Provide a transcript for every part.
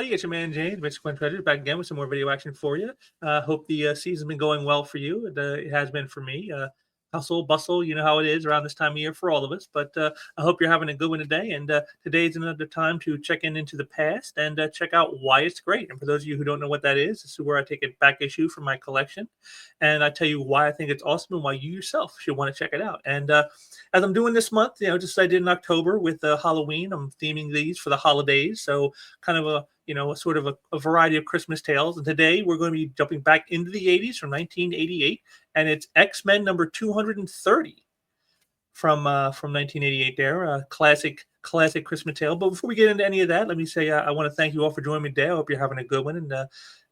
everybody. It's your man James, Mr. Quinn Treasure, back again with some more video action for you. Hope the season's been going well for you. It has been for me. Hustle, bustle, you know how it is around this time of year for all of us. But I hope you're having a good one today. And today is another time to check into the past and check out why it's great. And for those of you who don't know what that is, this is where I take a back issue from my collection, and I tell you why I think it's awesome and why you yourself should want to check it out. And as I'm doing this month, just as I did in October with Halloween, I'm theming these for the holidays. So kind of a sort of a variety of Christmas tales. And today we're going to be jumping back into the 80s from 1988, and it's X-Men number 230 from 1988 there, a classic Christmas tale. But before we get into any of that, let me say I want to thank you all for joining me today. I hope you're having a good one and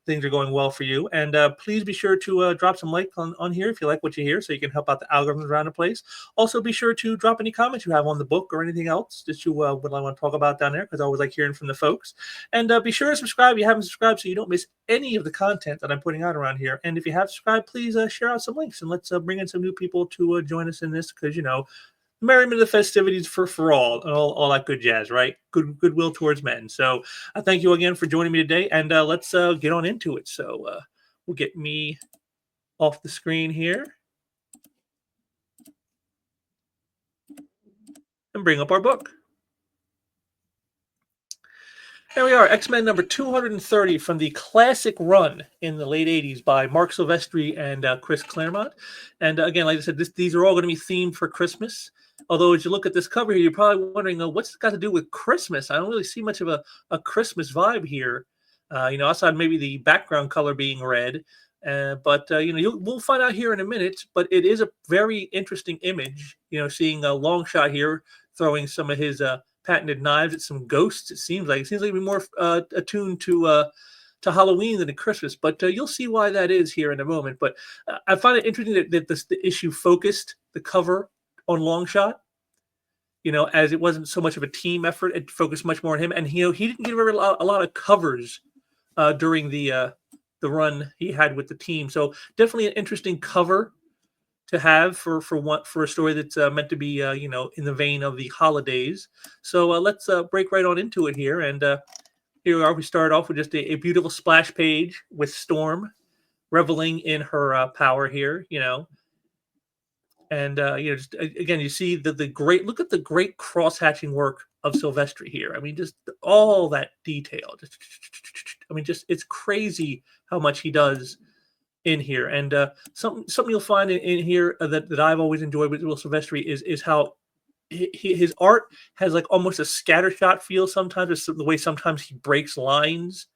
things are going well for you. And please be sure to drop some like on here if you like what you hear, so you can help out the algorithms around the place. Also, be sure to drop any comments you have on the book or anything else that you would want to talk about down there, because I always like hearing from the folks. And be sure to subscribe if you haven't subscribed, so you don't miss any of the content that I'm putting out around here. And if you have subscribed, please share out some links, and let's bring in some new people to join us in this, because merriment of the festivities for all that good jazz, right? Goodwill towards men. So I thank you again for joining me today, and let's get on into it. So we'll get me off the screen here and bring up our book. There we are, X-Men number 230 from the classic run in the late 80s by Mark Silvestri and Chris Claremont. And again, like I said, these are all going to be themed for Christmas. Although, as you look at this cover here, you're probably wondering, what's this got to do with Christmas? I don't really see much of a Christmas vibe here, outside maybe the background color being red. But we'll find out here in a minute. But it is a very interesting image, seeing a long shot here throwing some of his patented knives at some ghosts. It seems like it'd be more attuned to Halloween than to Christmas. But you'll see why that is here in a moment. But I find it interesting that the issue focused the cover on Longshot, as it wasn't so much of a team effort. It focused much more on him, and he didn't get a lot of covers during the run he had with the team. So definitely an interesting cover to have for a story that's meant to be in the vein of the holidays. So let's break right on into it here. And here we are. We start off with just a beautiful splash page with Storm reveling in her power here. And just again, you see the great look at the great cross-hatching work of Silvestri here. I mean, just all that detail. Just it's crazy how much he does in here. And something you'll find in here that I've always enjoyed with Will Silvestri is how his art has like almost a scattershot feel sometimes. It's the way sometimes he breaks lines,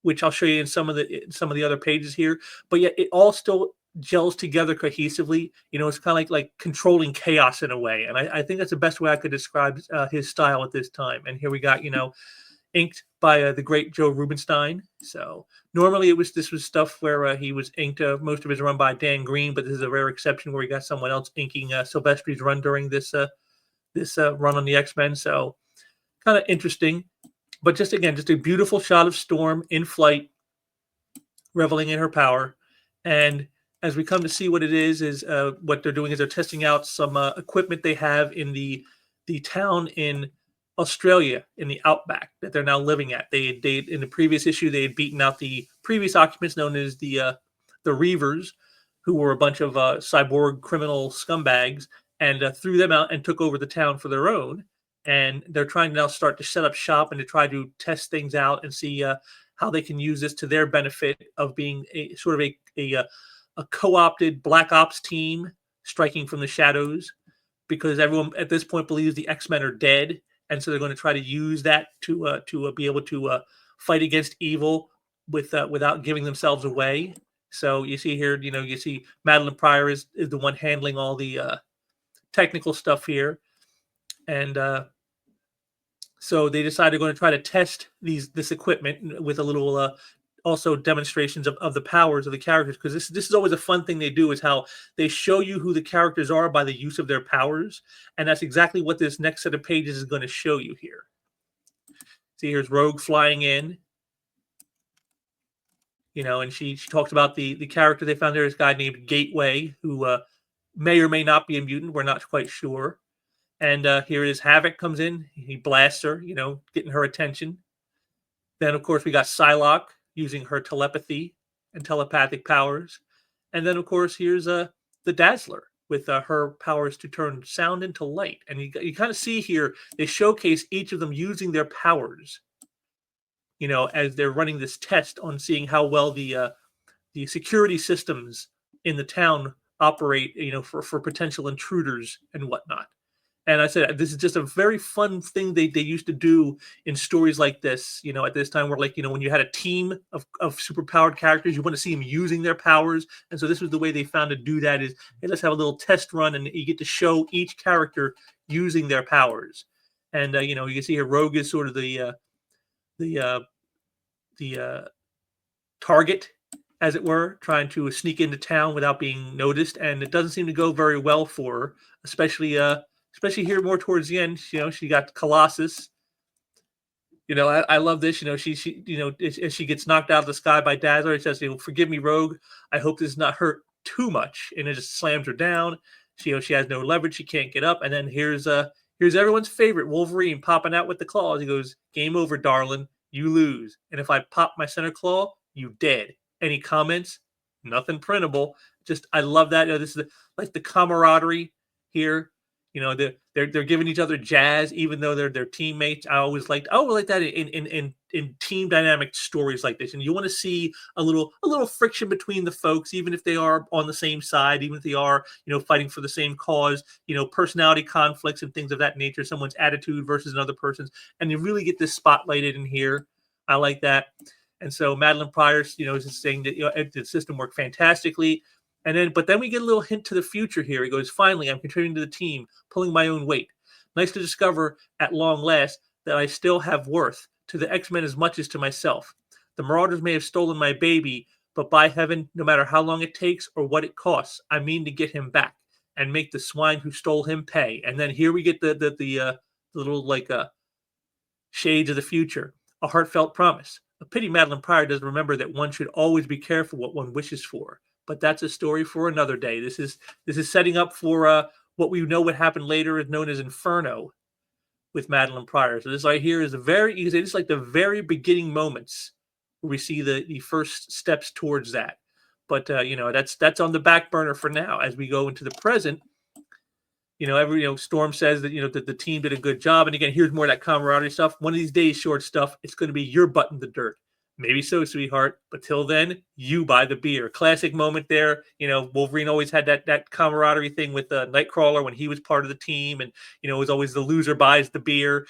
which I'll show you in some of the other pages here. But yet it all still gels together cohesively. It's kind of like controlling chaos in a way. And I think that's the best way I could describe his style at this time. And here we got, inked by the great Joe Rubinstein. So normally this was stuff where he was inked most of his run by Dan Green, but this is a rare exception where we got someone else inking Silvestri's run during this run on the X-Men. So kind of interesting. But just a beautiful shot of Storm in flight, reveling in her power. And as we come to see what it is what they're doing is they're testing out some equipment they have in the town in Australia in the outback that they're now living at. They in the previous issue they had beaten out the previous occupants known as the Reavers, who were a bunch of cyborg criminal scumbags, and threw them out and took over the town for their own. And they're trying to now start to set up shop and to try to test things out and see how they can use this to their benefit of being a sort of a co-opted black ops team striking from the shadows, because everyone at this point believes the X-Men are dead, and so they're going to try to use that to be able to fight against evil without giving themselves away. So you see here, you see Madeline Pryor is the one handling all the technical stuff here, and so they decided they're going to try to test this equipment with a little also demonstrations of the powers of the characters, because this is always a fun thing they do, is how they show you who the characters are by the use of their powers. And that's exactly what this next set of pages is going to show you here. See, here's Rogue flying in, and she talks about the character they found there, this guy named Gateway, who may or may not be a mutant. We're not quite sure. And here it is. Havoc comes in. He blasts her, getting her attention. Then, of course, we got Psylocke using her telepathy and telepathic powers. And then, of course, here's the Dazzler with her powers to turn sound into light. And you kind of see here, they showcase each of them using their powers, as they're running this test on seeing how well the security systems in the town operate, for potential intruders and whatnot. And I said this is just a very fun thing they used to do in stories like this, at this time where, like, when you had a team of superpowered characters, you want to see them using their powers. And so this was the way they found to do that is, hey, let's have a little test run and you get to show each character using their powers. And you can see here Rogue is sort of the target, as it were, trying to sneak into town without being noticed, and it doesn't seem to go very well for her, especially here more towards the end. She got Colossus. I love this. As she gets knocked out of the sky by Dazzler, it says, "Forgive me, Rogue. I hope this is not hurt too much," and it just slams her down. She has no leverage. She can't get up, and then here's everyone's favorite Wolverine popping out with the claws. He goes, "Game over, darling. You lose. And if I pop my center claw, you dead." Any comments? Nothing printable. Just I love that. This is like the camaraderie here. They're giving each other jazz, even though they're teammates. I always like that in team dynamic stories like this. And you want to see a little friction between the folks, even if they are on the same side, even if they are fighting for the same cause. Personality conflicts and things of that nature. Someone's attitude versus another person's, and you really get this spotlighted in here. I like that. And so Madeline Pryor, is just saying that the system worked fantastically. But then we get a little hint to the future here. He goes, "Finally, I'm contributing to the team, pulling my own weight. Nice to discover at long last that I still have worth to the X-Men as much as to myself. The Marauders may have stolen my baby, but by heaven, no matter how long it takes or what it costs, I mean to get him back and make the swine who stole him pay." And then here we get the little shades of the future. A heartfelt promise. A pity Madeline Pryor doesn't remember that one should always be careful what one wishes for. But that's a story for another day. This is setting up for what we know would happen later is known as Inferno with Madeline Pryor. So this right here is you can say this is like the very beginning moments where we see the first steps towards that. But that's on the back burner for now. As we go into the present, Storm says that that the team did a good job. And again, here's more of that camaraderie stuff. One of these days, short stuff, it's going to be your butt in the dirt. Maybe so, sweetheart. But till then, you buy the beer. Classic moment there. Wolverine always had that camaraderie thing with Nightcrawler when he was part of the team, and it was always the loser buys the beer.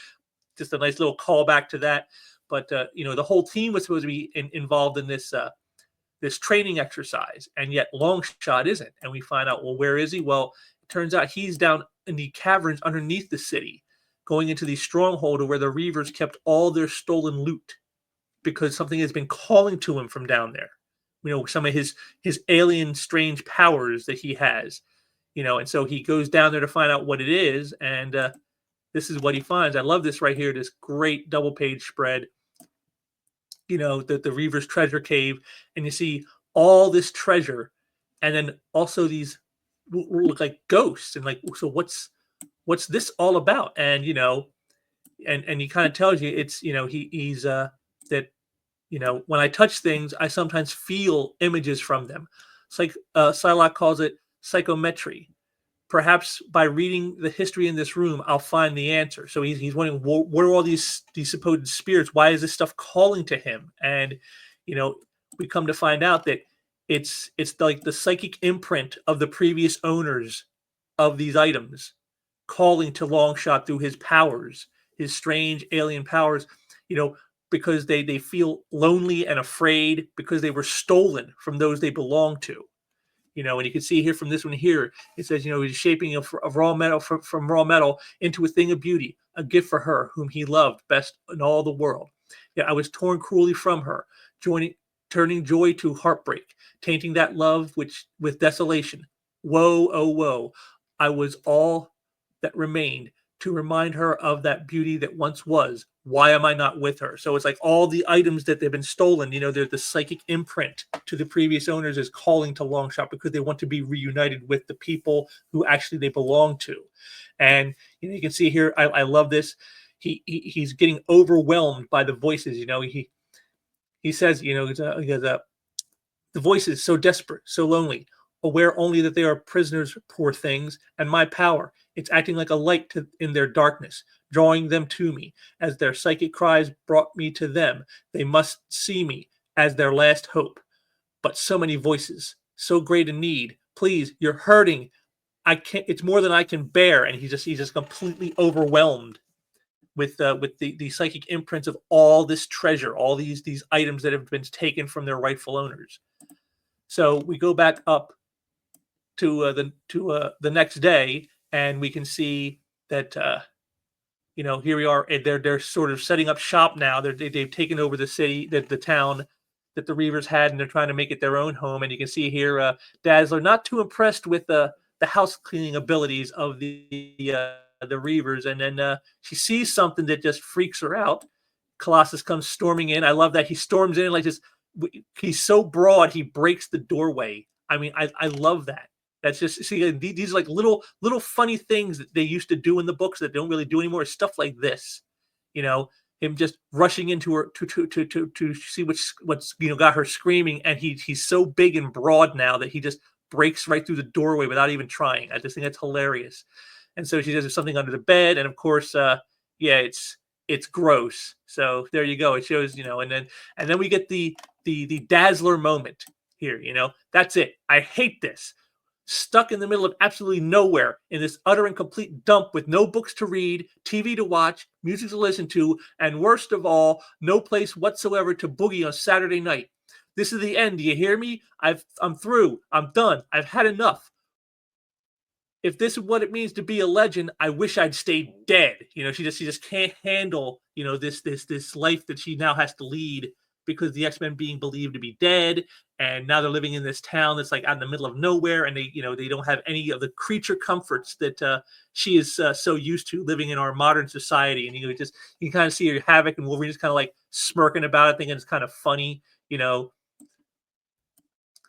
Just a nice little callback to that. But the whole team was supposed to be involved in this training exercise, and yet Longshot isn't. And we find out, well, where is he? Well, it turns out he's down in the caverns underneath the city, going into the stronghold where the Reavers kept all their stolen loot, because something has been calling to him from down there. Some of his alien strange powers that he has. And so he goes down there to find out what it is, and this is what he finds. I love this right here, this great double page spread. The Reavers treasure cave, and you see all this treasure, and then also these look like ghosts, and so what's this all about? And and he kind of tells you it's he's that when I touch things, I sometimes feel images from them. It's like Psylocke calls it psychometry. Perhaps by reading the history in this room, I'll find the answer. So he's wondering, what are all these supposed spirits? Why is this stuff calling to him? And we come to find out that it's like the psychic imprint of the previous owners of these items calling to Longshot through his powers, his strange alien powers, because they feel lonely and afraid because they were stolen from those they belong to. And you can see here from this one here, it says, he's shaping of raw metal from raw metal into a thing of beauty, a gift for her whom he loved best in all the world. I was torn cruelly from her, turning joy to heartbreak, tainting that love with desolation. Woe, oh woe! I was all that remained to remind her of that beauty that once was. Why am I not with her? So it's like all the items that they've been stolen, they're the psychic imprint to the previous owners is calling to Longshot because they want to be reunited with the people who actually they belong to. And you can see here, I love this. He's getting overwhelmed by the voices. he says, the voice is so desperate, so lonely, aware only that they are prisoners, poor things, and my power. It's acting like a light in their darkness, drawing them to me. As their psychic cries brought me to them, they must see me as their last hope. But so many voices, so great a need. Please, you're hurting. I can't. It's more than I can bear. And he's just completely overwhelmed with the psychic imprints of all this treasure, all these items that have been taken from their rightful owners. So we go back up to the next day, and we can see that here we are. And they're sort of setting up shop now. They've taken over the city, the town that the Reavers had, and they're trying to make it their own home. And you can see here Dazzler not too impressed with the house cleaning abilities of the Reavers, and then she sees something that just freaks her out. Colossus comes storming in. I love that he storms in like this. He's so broad, he breaks the doorway. I mean, I love that. That's just, see, these like little funny things that they used to do in the books that they don't really do anymore. Stuff like this, him just rushing into her to see what's got her screaming, and he's so big and broad now that he just breaks right through the doorway without even trying. I just think that's hilarious. And so she says there's something under the bed, and of course, it's gross. So there you go. It shows, and then we get the Dazzler moment here. That's it. I hate this. Stuck in the middle of absolutely nowhere in this utter and complete dump with no books to read, TV to watch, music to listen to, and worst of all, no place whatsoever to boogie on Saturday night. This is the end. Do you hear me? I'm through. I'm done. I've had enough. If this is what it means to be a legend, I wish I'd stayed dead. She just can't handle, this life that she now has to lead because the X-Men being believed to be dead, and now they're living in this town that's like out in the middle of nowhere, and they don't have any of the creature comforts that she is so used to living in our modern society. And you can kind of see her Havoc and Wolverine just kind of like smirking about it, thinking it's kind of funny.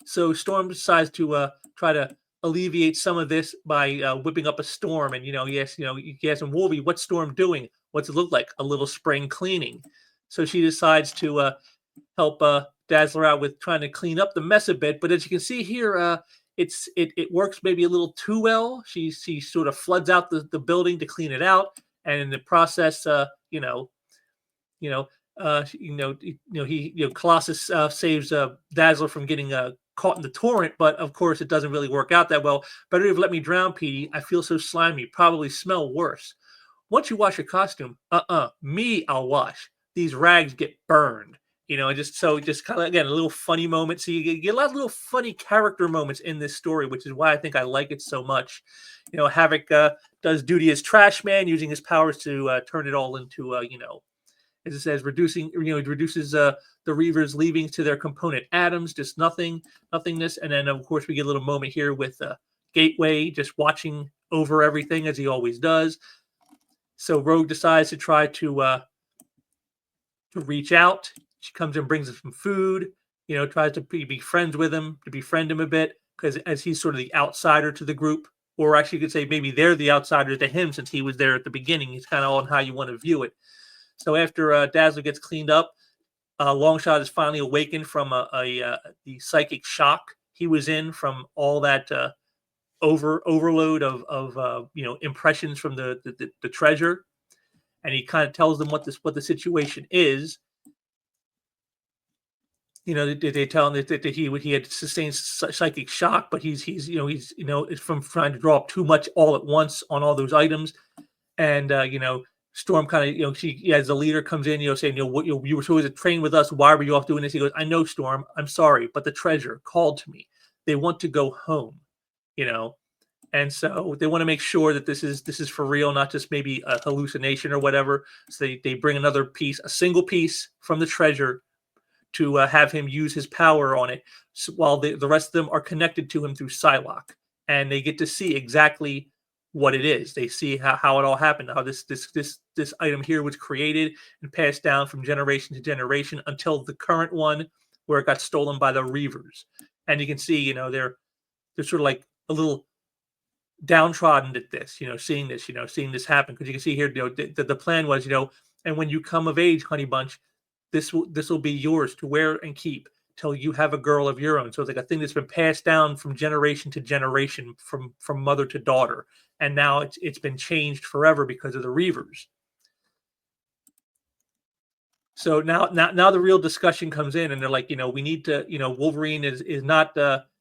So Storm decides to try to alleviate some of this by whipping up a storm. And you ask him, Wolvie, what's Storm doing? What's it look like? A little spring cleaning. So she decides to help Dazzler out with trying to clean up the mess a bit. But as you can see here, it works maybe a little too well. She sort of floods out the building to clean it out, and in the process, Colossus saves Dazzler from getting caught in the torrent, but of course it doesn't really work out that well. Better have let me drown, Petey. I feel so slimy. Probably smell worse. Once you wash your costume, me, I'll wash. These rags get burned. Just kind of, again, a little funny moment. So you get a lot of little funny character moments in this story, which is why I think I like it so much. Havoc does duty as trash man, using his powers to turn it all into, as it says, reduces the Reavers leaving to their component atoms, just nothingness. And then, of course, we get a little moment here with Gateway just watching over everything as he always does. So Rogue decides to try to reach out. She comes and brings him some food, tries to be friends with him, to befriend him a bit, because as he's sort of the outsider to the group, or actually you could say maybe they're the outsiders to him since he was there at the beginning. It's kind of on how you want to view it. So after Dazzler gets cleaned up, Longshot is finally awakened from the psychic shock he was in from all that overload of impressions from the treasure, and he kind of tells them what the situation is. They tell him that he had sustained psychic shock, but he's from trying to draw up too much all at once on all those items, and Storm kind of, she as the leader comes in, saying, what you were supposed to train with us. Why were you off doing this? He goes, I know, Storm. I'm sorry, but the treasure called to me. They want to go home, and so they want to make sure that this is for real, not just maybe a hallucination or whatever. So they bring another piece, a single piece from the treasure, to have him use his power on it, while the rest of them are connected to him through Psylocke, and they get to see exactly what it is. They see how it all happened, how this item here was created and passed down from generation to generation until the current one, where it got stolen by the Reavers. And you can see, they're sort of like a little downtrodden at this, seeing this happen, because you can see here, the plan was, and when you come of age, Honey Bunch, this will be yours to wear and keep till you have a girl of your own. So it's like a thing that's been passed down from generation to generation, from mother to daughter, and now it's been changed forever because of the Reavers. So now the real discussion comes in, and they're like, we need to, Wolverine is not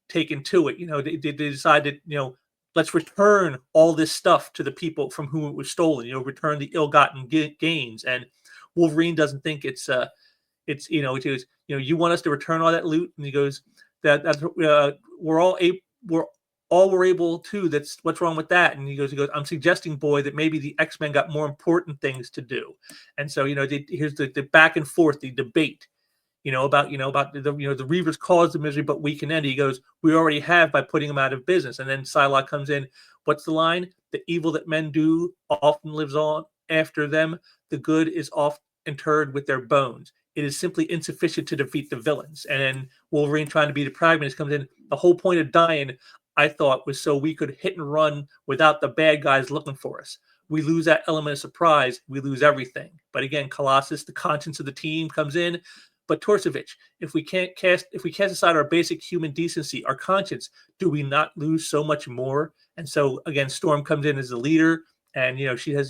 taken to it. They decided, let's return all this stuff to the people from whom it was stolen. Return the ill-gotten gains. And Wolverine doesn't think it goes, you want us to return all that loot, and he goes, that's we're able to. That's what's wrong with that. And he goes, I'm suggesting, boy, that maybe the X-Men got more important things to do. And so, here's the back and forth, the debate, about the Reavers caused the misery, but we can end. He goes, we already have by putting them out of business. And then Psylocke comes in. What's the line? The evil that men do often lives on after them. The good is oft interred with their bones. It is simply insufficient to defeat the villains. And then Wolverine, trying to be the pragmatist, comes in. The whole point of dying, I thought, was so we could hit and run without the bad guys looking for us. We lose that element of surprise, we lose everything. But again, Colossus, the conscience of the team, comes in. But Torsovich, if we cast aside our basic human decency, our conscience, do we not lose so much more? And so again, Storm comes in as the leader, and she has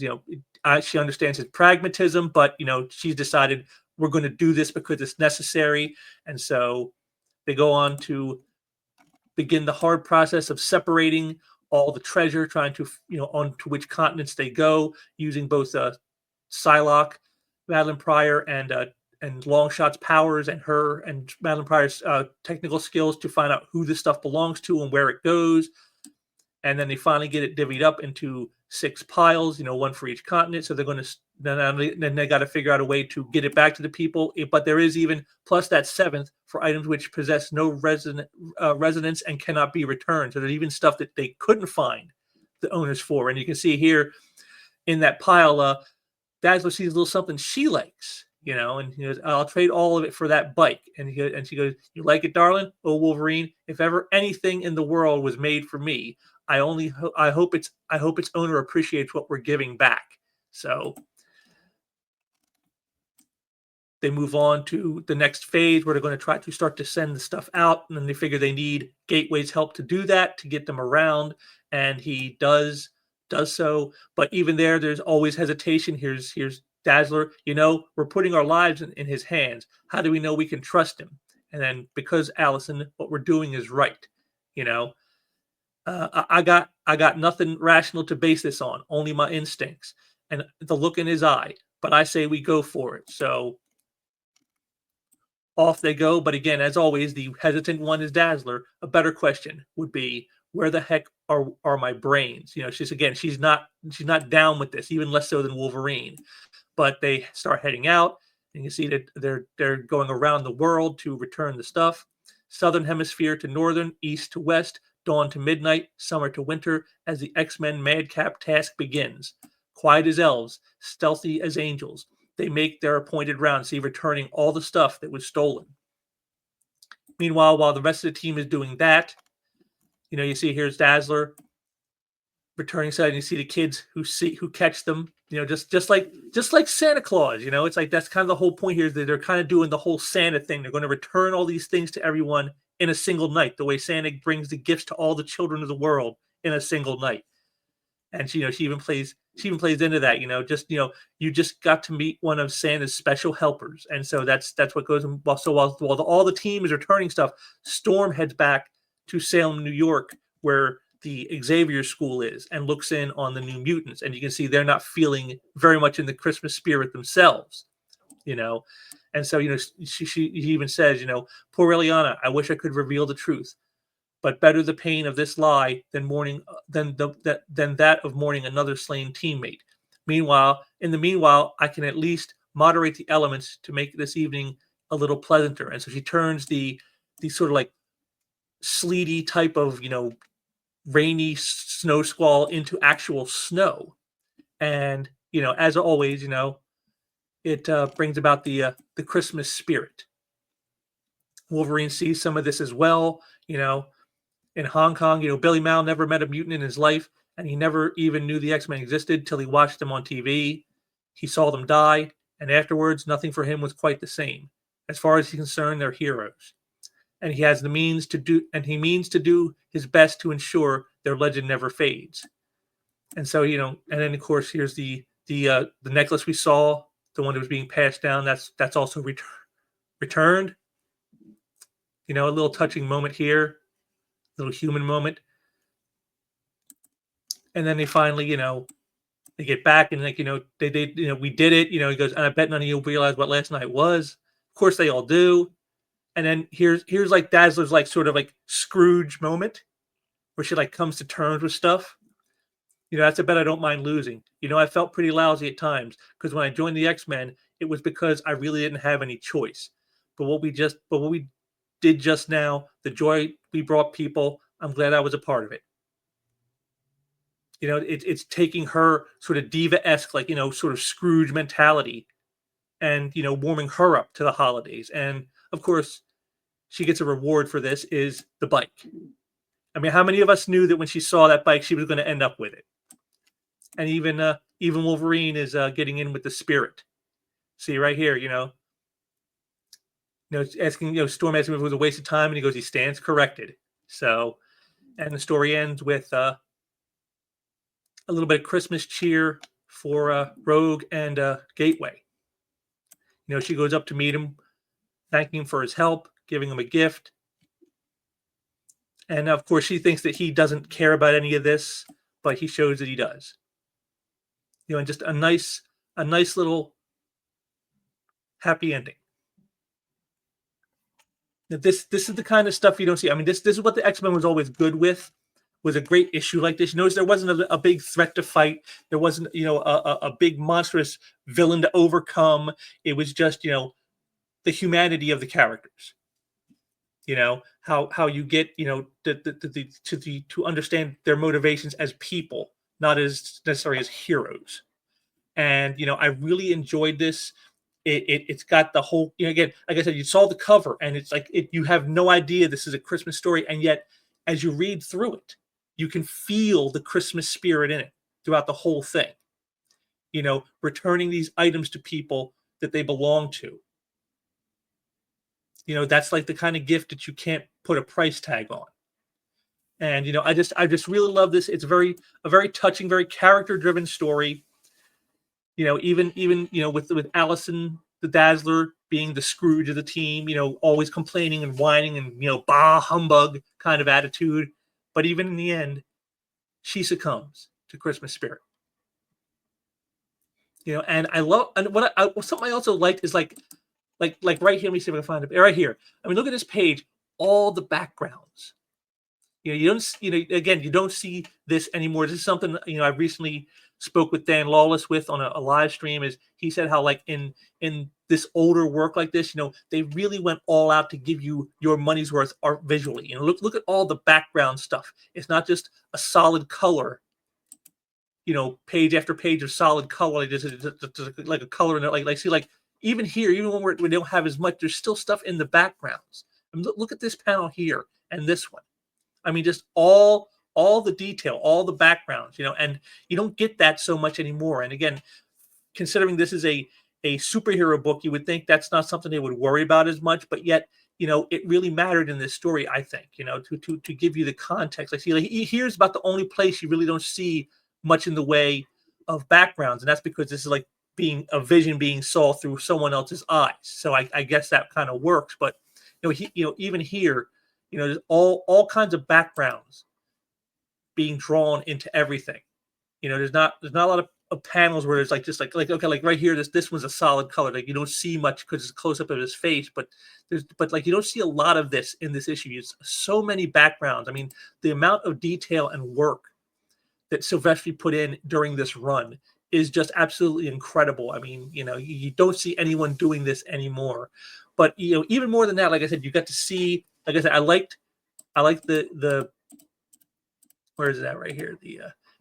she understands his pragmatism, but she's decided we're going to do this because it's necessary. And so they go on to begin the hard process of separating all the treasure, trying to, onto which continents they go, using both Psylocke, Madeline Pryor, and Longshot's powers, and her and Madeline Pryor's technical skills to find out who this stuff belongs to and where it goes. And then they finally get it divvied up into 6 piles, one for each continent. So they're going to then they got to figure out a way to get it back to the people. But there is even plus that 7th for items which possess no resonance and cannot be returned. So there's even stuff that they couldn't find the owners for. And you can see here in that pile, Dazzler sees a little something she likes, and he goes, I'll trade all of it for that bike. And she goes, you like it, darling? Oh, Wolverine, if ever anything in the world was made for me, I hope its owner appreciates what we're giving back. So they move on to the next phase where they're going to try to start to send the stuff out, and then they figure they need Gateway's help to do that, to get them around, and he does so. But even there's always hesitation. Here's Dazzler. We're putting our lives in his hands. How do we know we can trust him? And then, because Allison, what we're doing is right. I got nothing rational to base this on, only my instincts and the look in his eye. But I say we go for it. So off they go. But again, as always, the hesitant one is Dazzler. A better question would be, where the heck are my brains? She's not down with this, even less so than Wolverine. But they start heading out, and you see that they're going around the world to return the stuff. Southern hemisphere to northern, east to west, dawn to midnight, summer to winter, as the X-Men madcap task begins. Quiet as elves, stealthy as angels, they make their appointed round, see returning all the stuff that was stolen. Meanwhile, while the rest of the team is doing that, you see here's Dazzler returning side, and you see the kids who catch them, just like Santa Claus, it's like that's kind of the whole point here, is that they're kind of doing the whole Santa thing. They're going to return all these things to everyone in a single night, the way Santa brings the gifts to all the children of the world in a single night. And she even plays into that, you just got to meet one of Santa's special helpers. And so that's what goes on. While all the team is returning stuff, Storm heads back to Salem, New York, where the Xavier School is, and looks in on the New Mutants. And you can see they're not feeling very much in the Christmas spirit themselves, And so, she even says, poor Eliana, I wish I could reveal the truth, but better the pain of this lie than that of mourning another slain teammate. In the meanwhile, I can at least moderate the elements to make this evening a little pleasanter. And so she turns the sort of like sleety type of, rainy snow squall into actual snow. And, as always, it brings about the Christmas spirit. Wolverine sees some of this as well. In Hong Kong, Billy Mao never met a mutant in his life, and he never even knew the X-Men existed till he watched them on TV. He saw them die. And afterwards, nothing for him was quite the same. As far as he's concerned, they're heroes. And he has the means to do, and he means to do his best to ensure their legend never fades. And so, and then of course, here's the necklace we saw, the one that was being passed down. That's also returned. A little touching moment here, a little human moment. And then they finally, they get back and they we did it. He goes, and I bet none of you realize what last night was. Of course, they all do. And then here's like Dazzler's like sort of like Scrooge moment, where she like comes to terms with stuff. That's a bet I don't mind losing. I felt pretty lousy at times because when I joined the X-Men, it was because I really didn't have any choice. But what we did just now, the joy we brought people, I'm glad I was a part of it. It's taking her sort of diva-esque, like, sort of Scrooge mentality and, warming her up to the holidays. And of course, she gets a reward for this is the bike. I mean, how many of us knew that when she saw that bike, she was going to end up with it? And even Wolverine is getting in with the spirit. See right here, asking, Storm asking if it was a waste of time, and he goes, he stands corrected. So, and the story ends with a little bit of Christmas cheer for Rogue and Gateway. She goes up to meet him, thanking him for his help, giving him a gift. And of course, she thinks that he doesn't care about any of this, but he shows that he does. And just a nice little happy ending. Now, this is the kind of stuff you don't see. I mean, this is what the X-Men was always good with, was a great issue like this. Notice there wasn't a big threat to fight. There wasn't, a big monstrous villain to overcome. It was just, the humanity of the characters. How you get, to understand their motivations as people, not as necessarily as heroes. And I really enjoyed this. It's got the whole, again, like I said, you saw the cover, and it's like you have no idea this is a Christmas story, and yet as you read through it, you can feel the Christmas spirit in it throughout the whole thing. Returning these items to people that they belong to. That's like the kind of gift that you can't put a price tag on. And I just really love this. It's a very touching, very character-driven story. Even with Allison the Dazzler being the Scrooge of the team, always complaining and whining and bah humbug kind of attitude. But even in the end, she succumbs to Christmas spirit. And I love, and something I also liked is like right here. Let me see if I can find it. Right here. I mean, look at this page. All the backgrounds. You don't. Again, you don't see this anymore. This is something I recently spoke with Dan Lawless with on a live stream. Is he said how like in this older work like this, they really went all out to give you your money's worth art visually. Look at all the background stuff. It's not just a solid color. Page after page of solid color, like just like a color in it. Like see, like even here, even when we don't have as much, there's still stuff in the backgrounds. I mean, look at this panel here and this one. I mean, just all the detail, all the backgrounds, and you don't get that so much anymore. And again, considering this is a superhero book, you would think that's not something they would worry about as much, but yet, it really mattered in this story, I think, to give you the context. Like, see, like here's about the only place you really don't see much in the way of backgrounds, and that's because this is like being a vision being saw through someone else's eyes. So I guess that kind of works. But even here, there's all kinds of backgrounds being drawn into everything. There's not a lot of panels where there's like just like okay, like right here, this one's a solid color. Like you don't see much because it's a close up of his face, but like you don't see a lot of this in this issue. It's so many backgrounds. I mean, the amount of detail and work that Silvestri put in during this run is just absolutely incredible. I mean, you don't see anyone doing this anymore. But even more than that, like I said, you got to see. Like I said, I liked the where is that right here?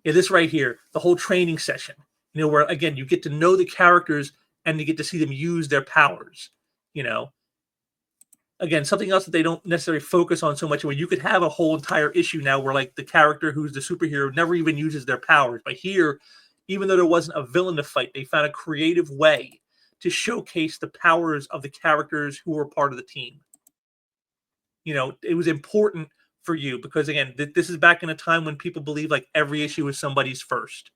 This right here, the whole training session. Where again you get to know the characters and you get to see them use their powers. Again, something else that they don't necessarily focus on so much, where you could have a whole entire issue now where like the character who's the superhero never even uses their powers. But here, even though there wasn't a villain to fight, they found a creative way to showcase the powers of the characters who were part of the team. It was important for you because again, this is back in a time when people believe like every issue is somebody's first.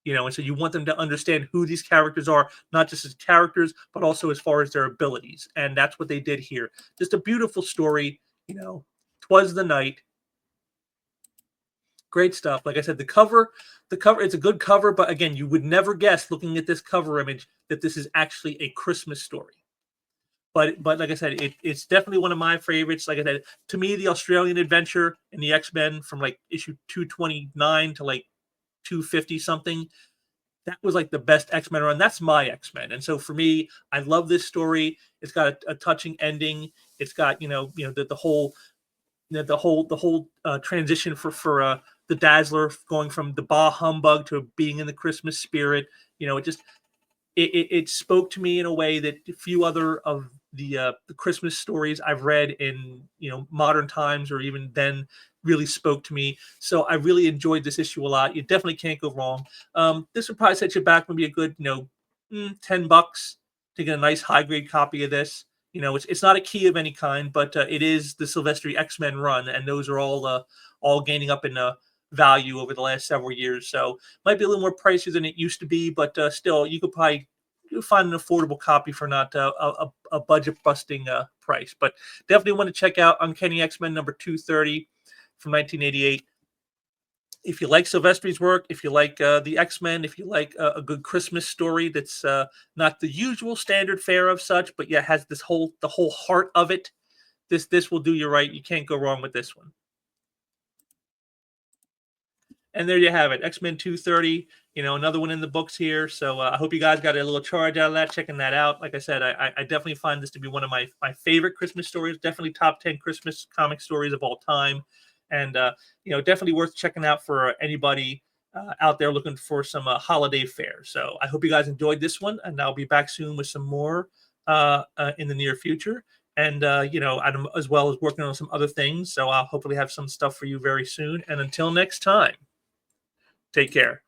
And so you want them to understand who these characters are, not just as characters, but also as far as their abilities. And that's what they did here. Just a beautiful story. Twas the night. Great stuff. Like I said, it's a good cover, but again, you would never guess looking at this cover image that this is actually a Christmas story. But like I said, it's definitely one of my favorites. Like I said, to me, the Australian Adventure and the X-Men from like issue 229 to like 250 something, that was like the best X-Men run. That's my X-Men. And so for me, I love this story. It's got a touching ending. It's got, the whole transition for the Dazzler going from the bah humbug to being in the Christmas spirit. It spoke to me in a way that few other of the Christmas stories I've read in modern times or even then really spoke to me. So I really enjoyed this issue a lot. You definitely can't go wrong. This would probably set you back maybe a good $10 to get a nice high grade copy of this. It's not a key of any kind, but it is the Silvestri X-Men run, and those are all gaining up in value over the last several years. So might be a little more pricey than it used to be, but still, you could probably find an affordable copy for not a budget busting price. But definitely want to check out Uncanny X-Men number 230 from 1988. If you like Silvestri's work, if you like the X-Men, if you like a good Christmas story that's not the usual standard fare of such, but yet has the whole heart of it, this will do you right. You can't go wrong with this one. And there you have it, X-Men 230, another one in the books here. So I hope you guys got a little charge out of that, checking that out. Like I said, I definitely find this to be one of my favorite Christmas stories, definitely top 10 Christmas comic stories of all time. And, definitely worth checking out for anybody out there looking for some holiday fare. So I hope you guys enjoyed this one, and I'll be back soon with some more in the near future. And, I'm as well as working on some other things. So I'll hopefully have some stuff for you very soon. And until next time, take care.